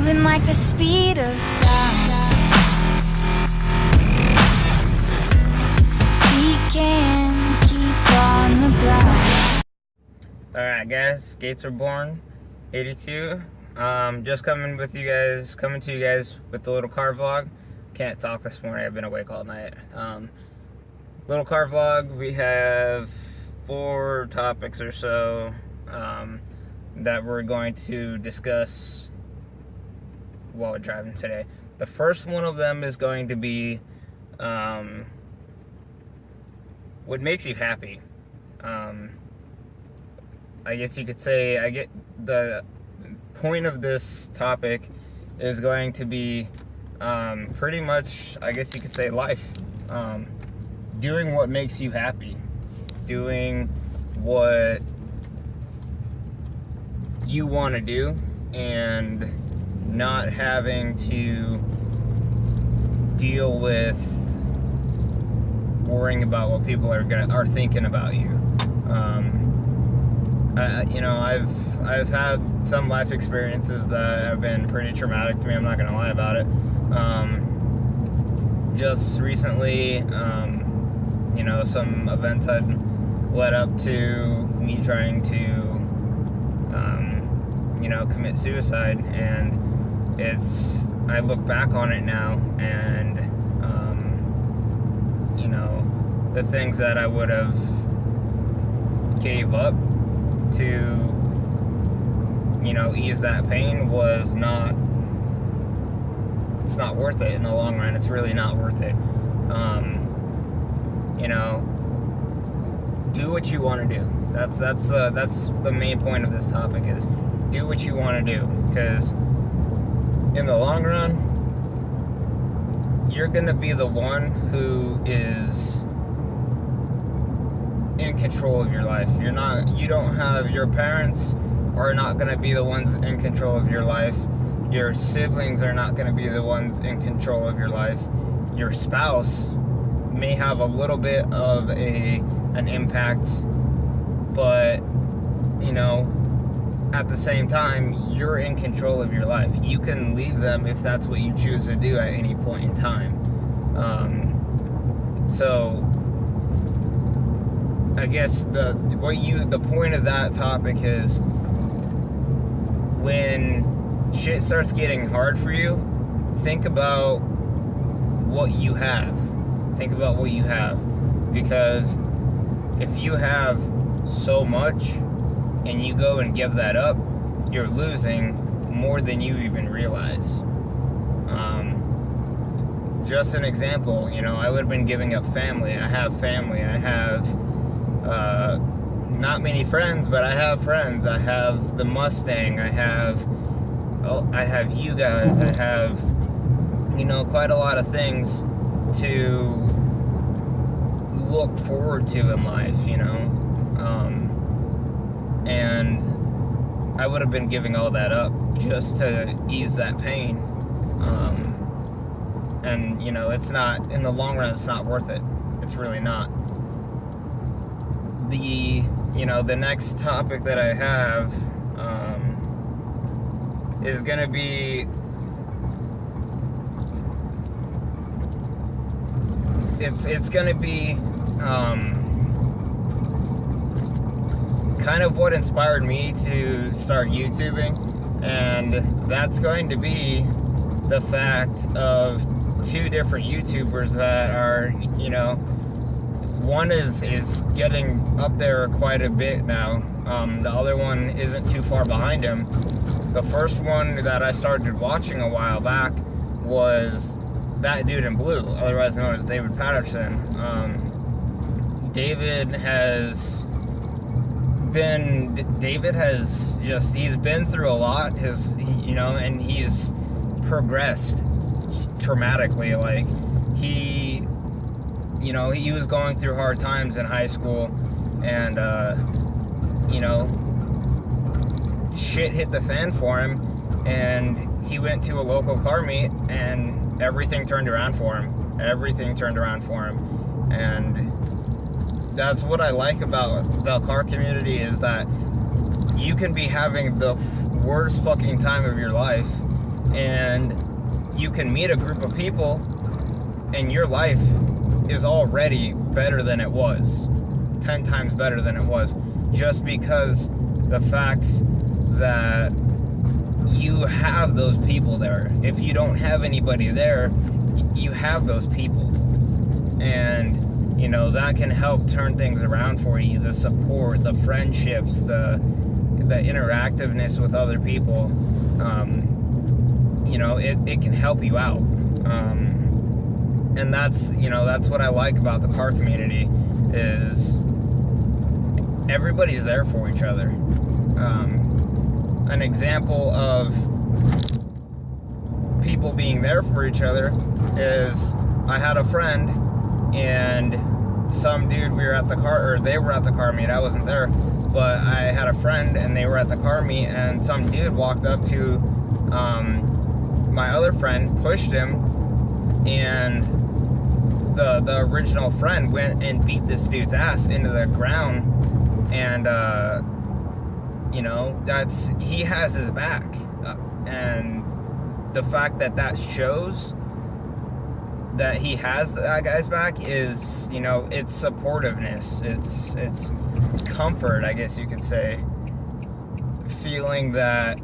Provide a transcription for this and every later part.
moving like the speed of sound. We can keep on the ground. Alright guys, Gates Reborn 82. Just coming to you guys with the little car vlog. Can't talk this morning, I've been awake all night. Little car vlog, we have 4 topics or so that we're going to discuss while we're driving today. The first one of them is going to be what makes you happy. I guess you could say, the point of this topic is going to be pretty much, I guess you could say, life. Doing what makes you happy. Doing what you want to do and not having to deal with worrying about what people are thinking about you. I've had some life experiences that have been pretty traumatic to me. I'm not gonna lie about it. Just recently, some events had led up to me trying to, commit suicide, and I look back on it now, and the things that I would have gave up to ease that pain it's not worth it in the long run. It's really not worth it. Do what you want to do. That's the main point of this topic, is do what you want to do, because in the long run you're gonna be the one who is in control of your life. Your parents are not going to be the ones in control of your life. Your siblings are not going to be the ones in control of your life. Your spouse may have a little bit of an impact, but at the same time, you're in control of your life. You can leave them if that's what you choose to do at any point in time. So I guess the point of that topic is, when shit starts getting hard for you, think about what you have. Think about what you have. Because if you have so much and you go and give that up, you're losing more than you even realize. Just an example, I would have been giving up family. I have family. I have not many friends, but I have friends. I have the Mustang. I have you guys. I have, quite a lot of things to look forward to in life, and I would have been giving all that up just to ease that pain. And, it's not, in the long run, it's not worth it. It's really not. The next topic that I have is gonna be, it's gonna be kind of what inspired me to start YouTubing, and that's going to be the fact of 2 different YouTubers that are, one is getting up there quite a bit now. The other one isn't too far behind him. The first one that I started watching a while back was That Dude in Blue, otherwise known as David Patterson. David has he's been through a lot, and he's progressed dramatically. Like, he was going through hard times in high school, and shit hit the fan for him, and he went to a local car meet, and everything turned around for him. And that's what I like about the car community, is that you can be having the worst fucking time of your life, and you can meet a group of people and your life is already better than it was, 10 times better than it was, just because the fact that you have those people there. If you don't have anybody there, you have those people, and you know that can help turn things around for you. The support, the friendships, the interactiveness with other people, you know, it can help you out, and that's what I like about the car community, is everybody's there for each other. An example of people being there for each other is I had a friend, and some dude, they were at the car meet. I wasn't there, but I had a friend and they were at the car meet, and some dude walked up to my other friend, pushed him, and the original friend went and beat this dude's ass into the ground, and you know, he has his back, and the fact that shows that he has that guy's back is, you know, it's supportiveness, it's comfort, I guess you could say, feeling that,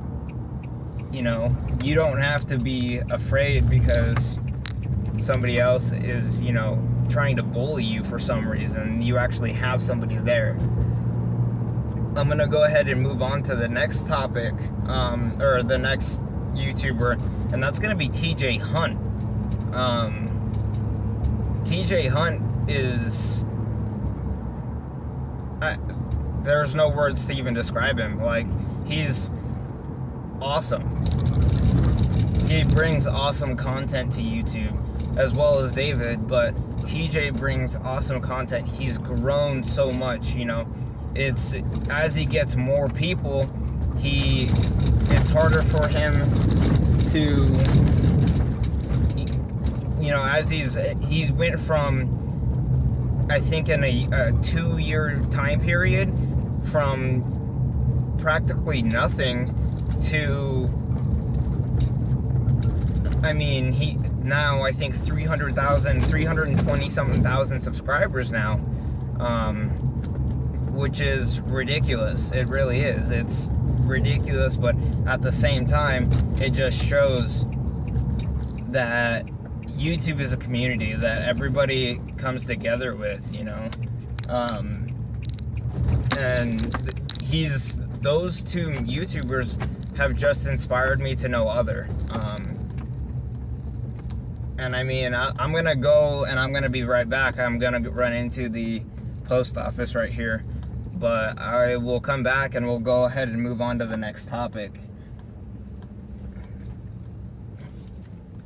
you know, you don't have to be afraid because somebody else is, you know, trying to bully you for some reason. You actually have somebody there. I'm gonna go ahead and move on to the next topic, or the next YouTuber, and that's gonna be TJ Hunt. TJ Hunt is, there's no words to even describe him. Like, he's awesome. He brings awesome content to YouTube, as well as David, but TJ brings awesome content. He's grown so much, you know. It's, as he gets more people, it's harder for him to, you know, as he went from, I think in a 2-year time period, from practically nothing to, I mean, he now, I think 320 something thousand subscribers now, which is ridiculous. It really is. It's ridiculous, but at the same time, it just shows that YouTube is a community that everybody comes together with, you know. And those two YouTubers have just inspired me to no other. And I mean, I'm gonna go and I'm gonna be right back. I'm gonna run into the post office right here, but I will come back and we'll go ahead and move on to the next topic.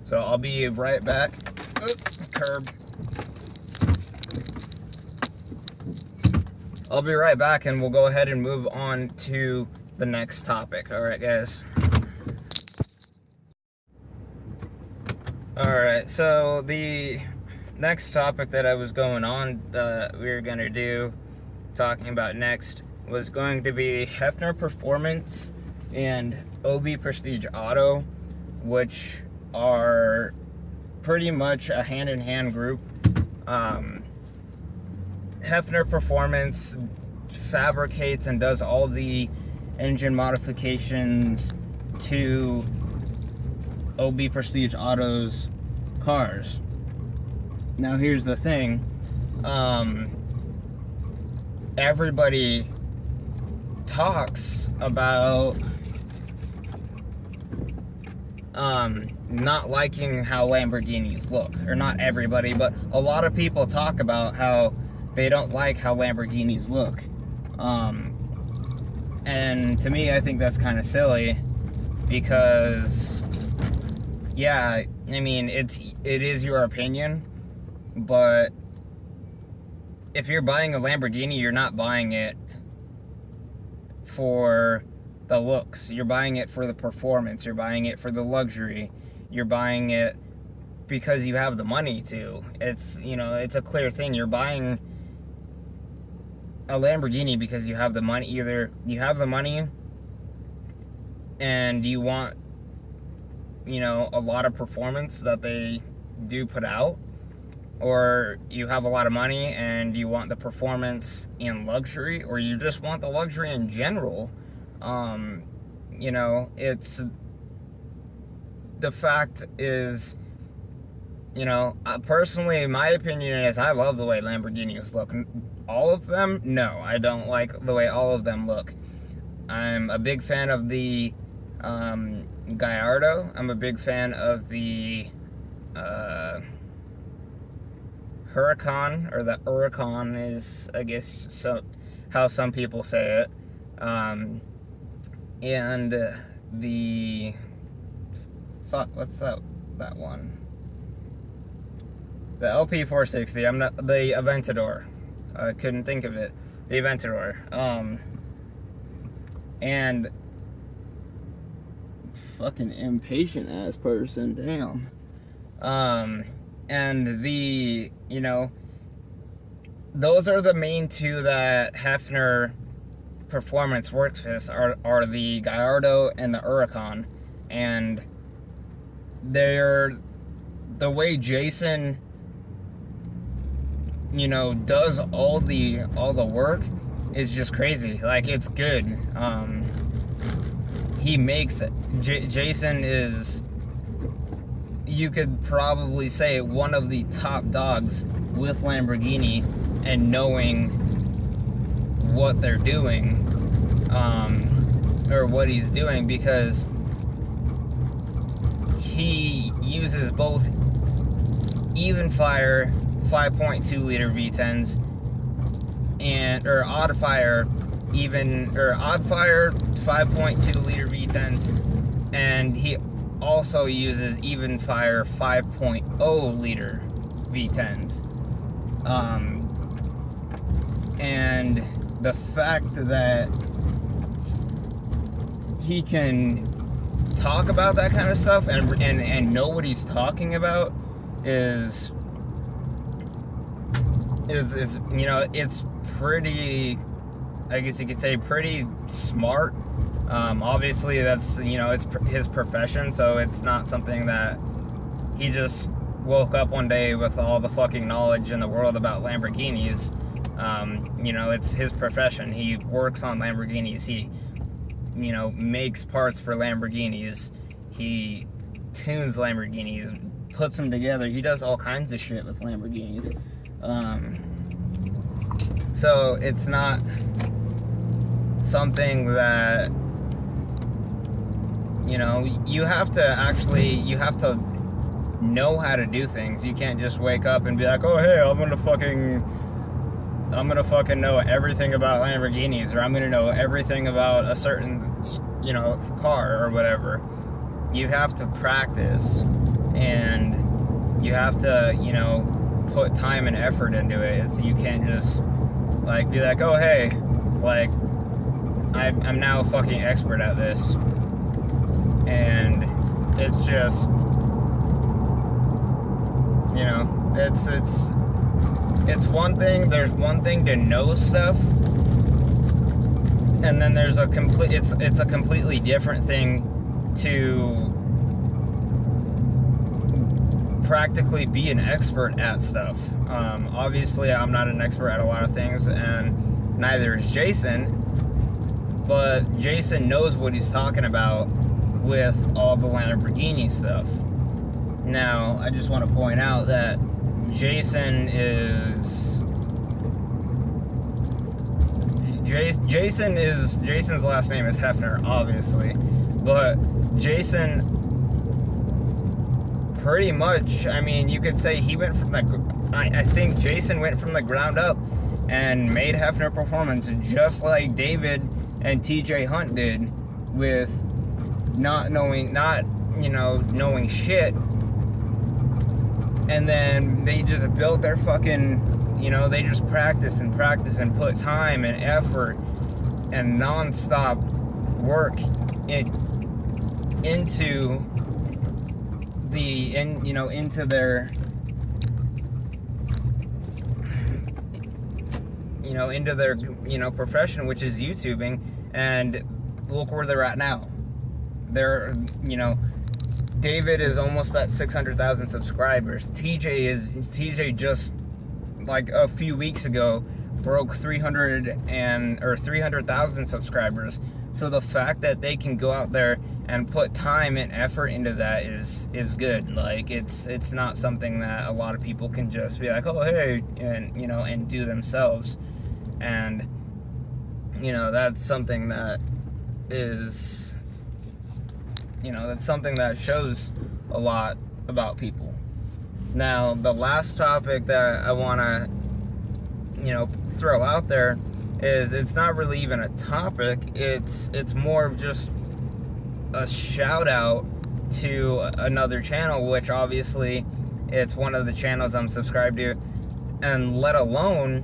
So I'll be right back. Curb. I'll be right back and we'll go ahead and move on to the next topic. Alright, guys. Alright, so the next topic that I was going on, we were going to do, talking about next, was going to be Hefner Performance and OB Prestige Auto, which are pretty much a hand-in-hand group. Hefner Performance fabricates and does all the engine modifications to OB Prestige Auto's cars. Now here's the thing, everybody talks about not liking how Lamborghinis look, or not everybody, but a lot of people talk about how they don't like how Lamborghinis look, and to me, I think that's kind of silly, because yeah, I mean, it is your opinion, but if you're buying a Lamborghini, you're not buying it for the looks. You're buying it for the performance. You're buying it for the luxury. You're buying it because you have the money to. It's, you know, it's a clear thing. You're buying a Lamborghini because you have the money. Either you have the money and you want you know, a lot of performance that they do put out, or you have a lot of money and you want the performance and luxury, or you just want the luxury in general, you know, it's, the fact is, you know, personally, my opinion is I love the way Lamborghinis look. All of them? No, I don't like the way all of them look. I'm a big fan of the Gallardo. I'm a big fan of the Huracan, or the Huracan is, I guess, so how some people say it. And the what's that one? The LP460. I'm not the Aventador. I couldn't think of it. The Aventador. And fucking impatient ass person. Damn. And the, you know, those are the main two that Hefner Performance works with, are the Gallardo and the Huracan. And they're, the way Jason, you know, does all the work is just crazy. Like, it's good. He makes it. Jason is, you could probably say, one of the top dogs with Lamborghini, and knowing what they're doing, or what he's doing, because he uses both even fire 5.2 liter V10s and odd fire 5.2 liter V10s, and he also uses even fire 5.0 liter V10s. And the fact that he can talk about that kind of stuff and know what he's talking about is, you know, it's pretty, I guess you could say, pretty smart. Obviously that's, you know, it's his profession, so it's not something that he just woke up one day with all the fucking knowledge in the world about Lamborghinis. You know, it's his profession. He works on Lamborghinis. He, you know, makes parts for Lamborghinis. He tunes Lamborghinis, puts them together. He does all kinds of shit with Lamborghinis. So it's not something that, you know, you have to know how to do things. You can't just wake up and be like, oh hey, I'm gonna fucking know everything about Lamborghinis, or I'm gonna know everything about a certain, you know, car or whatever. You have to practice, and you have to, you know, put time and effort into it. You can't just like be like, oh hey, like I'm now a fucking expert at this. And it's just, you know, it's one thing. There's one thing to know stuff, and then there's it's a completely different thing to practically be an expert at stuff. Obviously I'm not an expert at a lot of things, and neither is Jason, but Jason knows what he's talking about with all the Lamborghini stuff. Now, I just want to point out that Jason's last name is Hefner, obviously, but Jason pretty much, I mean, you could say he went from I think Jason went from the ground up and made Hefner Performance, just like David and TJ Hunt did, with not knowing shit. And then they just built their fucking, you know, they just practice and put time and effort and non-stop work into their, into their, profession, which is YouTubing. And look where they're at now. They're David is almost at 600,000 subscribers. TJ just like a few weeks ago broke 300,000 subscribers. So the fact that they can go out there and put time and effort into that is good. Like it's not something that a lot of people can just be like, oh hey, and do themselves. And that's something that is that's something that shows a lot about people. Now the last topic that I want to throw out there is, it's not really even a topic, it's more of just a shout out to another channel, which obviously it's one of the channels I'm subscribed to, and let alone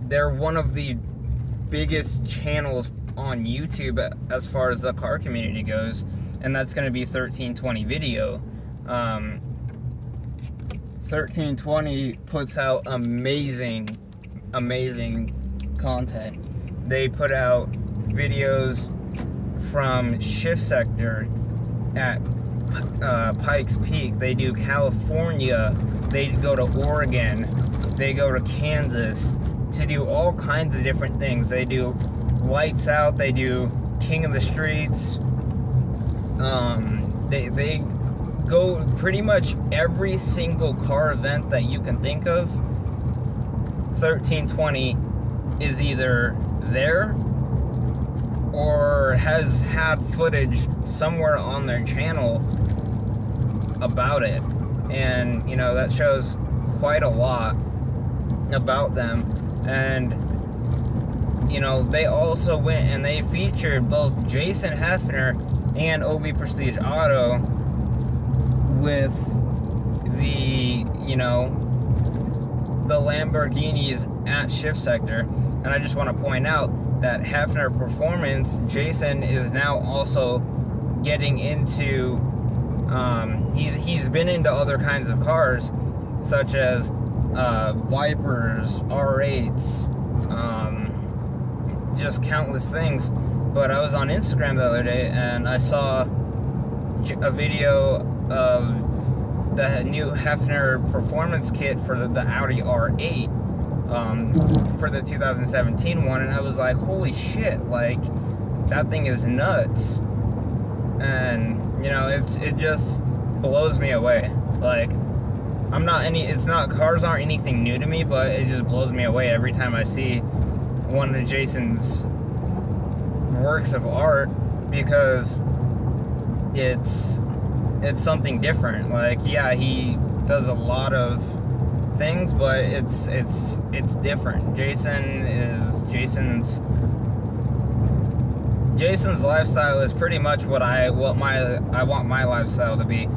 they're one of the biggest channels on YouTube as far as the car community goes, and that's going to be 1320 Video. 1320 puts out amazing content. They put out videos from Shift Sector at Pikes Peak. They do California. They go to Oregon. They go to Kansas to do all kinds of different things. They do Lights Out. They do King of the Streets. They go pretty much every single car event that you can think of. 1320 is either there or has had footage somewhere on their channel about it, and that shows quite a lot about them. And they also went and they featured both Jason Heffner and OB Prestige Auto with the Lamborghinis at Shift Sector. And I just want to point out that Heffner Performance, Jason is now also getting into he's been into other kinds of cars, such as Vipers, R8s, just countless things. But I was on Instagram the other day and I saw a video of the new Heffner Performance kit for the Audi R8 for the 2017 one, and I was like, holy shit, like that thing is nuts. And it just blows me away. Like cars aren't anything new to me, but it just blows me away every time I see one of Jason's works of art, because it's something different. Like, yeah, he does a lot of things, but it's different. Jason's lifestyle is pretty much what I want my lifestyle to be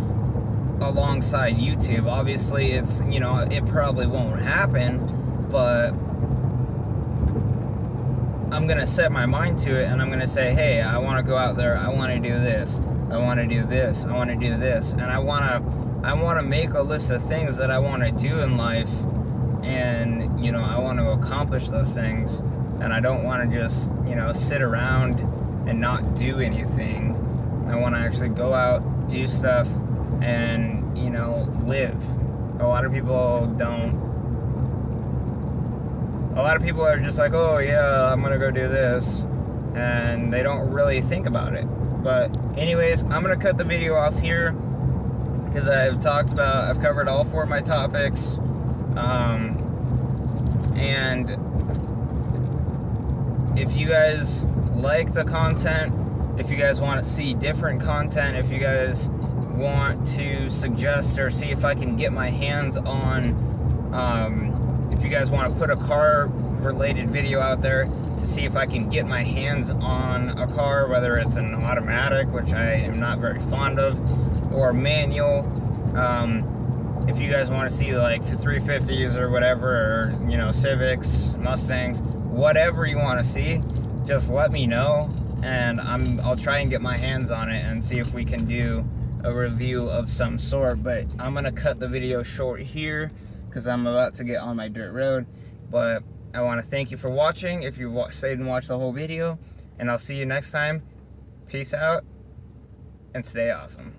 alongside YouTube. Obviously, it's it probably won't happen, but I'm gonna set my mind to it, and I'm gonna say, hey, I want to go out there, I want to do this, I want to do this, I want to do this, and I want to make a list of things that I want to do in life, and I want to accomplish those things, and I don't want to just sit around and not do anything. I want to actually go out, do stuff, and live. A lot of people don't. A lot of people are just like, oh yeah, I'm gonna go do this, and they don't really think about it. But anyways, I'm gonna cut the video off here because I've covered all 4 of my topics, and if you guys like the content, if you guys want to see different content, if you guys want to suggest or see if I can get my hands on, if you guys want to put a car related video out there to see if I can get my hands on a car, whether it's an automatic, which I am not very fond of, or manual. If you guys want to see like 350s or whatever, or Civics, Mustangs, whatever you want to see, just let me know, and I'll try and get my hands on it and see if we can do a review of some sort. But I'm gonna cut the video short here because I'm about to get on my dirt road. But I want to thank you for watching, if you stayed and watched the whole video, and I'll see you next time. Peace out and stay awesome.